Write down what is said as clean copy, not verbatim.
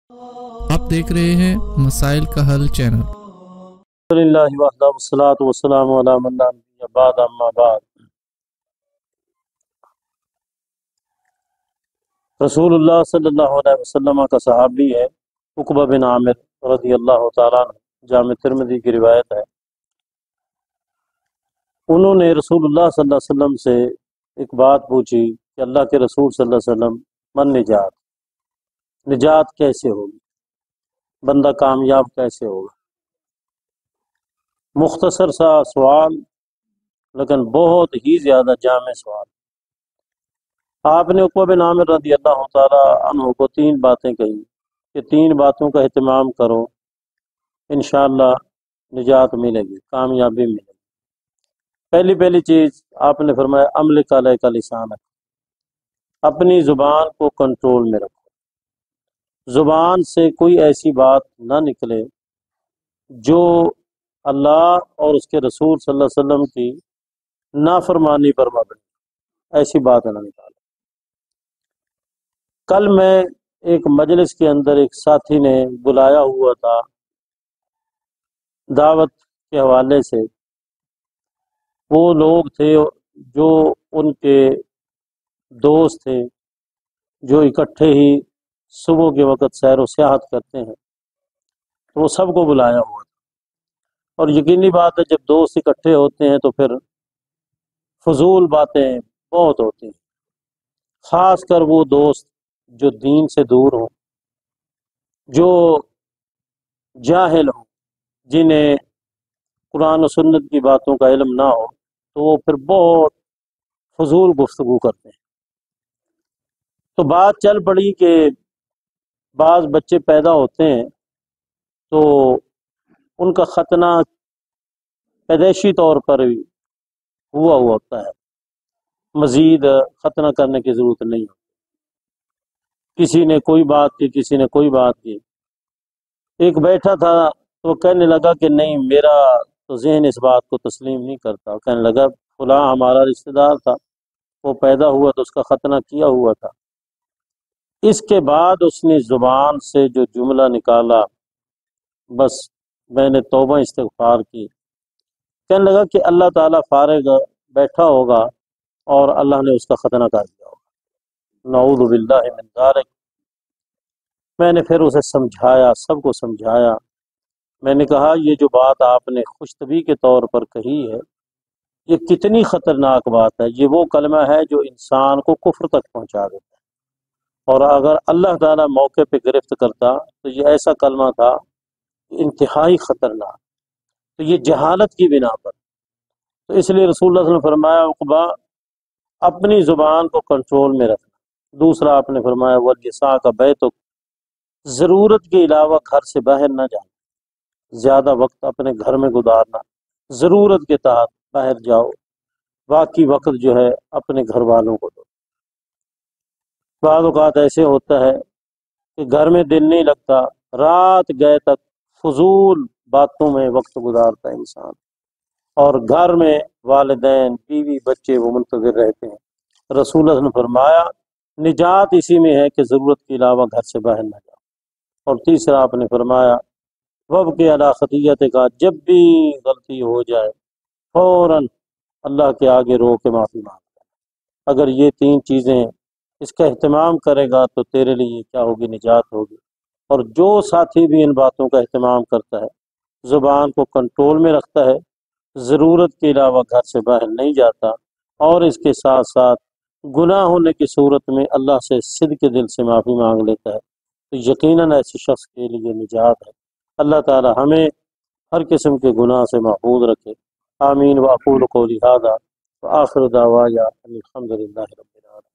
آپ دیکھ رہے ہیں مسائل کا حل چینل۔ الحمدللہ وحدہ والصلاۃ والسلام علی من لا نبی بعد اما بعد۔ رسول اللہ صلی اللہ علیہ وسلم کا صحابی ہے عقبہ بن عامر رضی اللہ تعالیٰ عنہ، جامع ترمذی کی روایت ہے۔ انہوں نے رسول اللہ صلی اللہ علیہ وسلم سے ایک بات پوچھی کہ اللہ کے رسول صلی اللہ علیہ وسلم، من نجات کیسے ہوگی، بندہ کامیاب کیسے ہوگا؟ مختصر سا سوال لیکن بہت ہی زیادہ جامع سوال۔ آپ نے عقبہ بن عامر رضی اللہ تعالیٰ عنہ کو 3 باتیں کہی کہ 3 باتوں کا اہتمام کرو، انشاءاللہ نجات ملے گی، کامیابی ملے گی۔ پہلی چیز آپ نے فرمایا املک علیک لسانک، اپنی زبان کو کنٹرول میں رکھو، زبان سے کوئی ایسی بات نہ نکلے جو اللہ اور اس کے رسول صلی اللہ علیہ وسلم کی نافرمانی پر مبنی، ایسی بات نہ نکالے۔ کل میں ایک مجلس کے اندر ایک ساتھی نے بلایا ہوا تھا دعوت کے حوالے سے، وہ لوگ تھے جو ان کے دوست تھے جو اکٹھے ہی صبح کے وقت سیر و سیاحت کرتے ہیں، تو وہ سب کو بلایا ہوا تھا۔ اور یقینی بات ہے جب دوست اکٹھے ہوتے ہیں تو پھر فضول باتیں بہت ہوتی ہیں، خاص کر وہ دوست جو دین سے دور ہوں، جو جاہل ہوں، جنہیں قرآن و سنت کی باتوں کا علم نہ ہو، تو وہ پھر بہت فضول گفتگو کرتے ہیں۔ تو بات چل پڑی کہ بعض بچے پیدا ہوتے ہیں تو ان کا ختنہ پیدائشی طور پر ہوا ہوتا ہے، مزید ختنہ کرنے کی ضرورت نہیں ہوتی۔ کسی نے کوئی بات کی، کسی نے کوئی بات کی، ایک بیٹھا تھا تو وہ کہنے لگا کہ نہیں، میرا تو ذہن اس بات کو تسلیم نہیں کرتا۔ کہنے لگا فلاں ہمارا رشتہ دار تھا، وہ پیدا ہوا تو اس کا ختنہ کیا ہوا تھا۔ اس کے بعد اس نے زبان سے جو جملہ نکالا، بس میں نے توبہ استغفار کی۔ کہنے لگا کہ اللہ تعالیٰ فارغ بیٹھا ہوگا اور اللہ نے اس کا ختنہ کر دیا ہوگا، نعوذ باللہ من ذالک۔ میں نے پھر اسے سمجھایا، سب کو سمجھایا۔ میں نے کہا یہ جو بات آپ نے خوش طبع کے طور پر کہی ہے، یہ کتنی خطرناک بات ہے۔ یہ وہ کلمہ ہے جو انسان کو کفر تک پہنچا دیتا ہے، اور اگر اللہ تعالیٰ موقع پہ گرفت کرتا تو یہ ایسا کلمہ تھا انتہائی خطرناک۔ تو یہ جہالت کی بنا پر، تو اس لیے رسول اللہ صلی اللہ علیہ وسلم نے فرمایا عقبہ اپنی زبان کو کنٹرول میں رکھنا۔ دوسرا آپ نے فرمایا وَلْيَسَعْكَ بَيْتُكَ، ضرورت کے علاوہ گھر سے باہر نہ جانا، زیادہ وقت اپنے گھر میں گزارنا، ضرورت کے تحت باہر جاؤ، باقی وقت جو ہے اپنے گھر والوں کو دو۔ بعض اوقات ایسے ہوتا ہے کہ گھر میں دل نہیں لگتا، رات گئے تک فضول باتوں میں وقت گزارتا ہے انسان، اور گھر میں والدین، بیوی، بچے وہ منتظر رہتے ہیں۔ رسول اللہ نے فرمایا نجات اسی میں ہے کہ ضرورت کے علاوہ گھر سے باہر نہ جاؤ۔ اور تیسرا آپ نے فرمایا وَابْكِ عَلَىٰ خَطِيئَتِكَ، جب بھی غلطی ہو جائے فوراً اللہ کے آگے رو کے معافی مانگ۔ اگر یہ 3 چیزیں اس کا اہتمام کرے گا تو تیرے لیے کیا ہوگی، نجات ہوگی۔ اور جو ساتھی بھی ان باتوں کا اہتمام کرتا ہے، زبان کو کنٹرول میں رکھتا ہے، ضرورت کے علاوہ گھر سے باہر نہیں جاتا، اور اس کے ساتھ ساتھ گناہ ہونے کی صورت میں اللہ سے صدق کے دل سے معافی مانگ لیتا ہے، تو یقیناً ایسے شخص کے لیے نجات ہے۔ اللہ تعالی ہمیں ہر قسم کے گناہ سے محفوظ رکھے، آمین۔ واقول قولی ھذا وآخر دعوایا ان الحمد للہ رب العالمین۔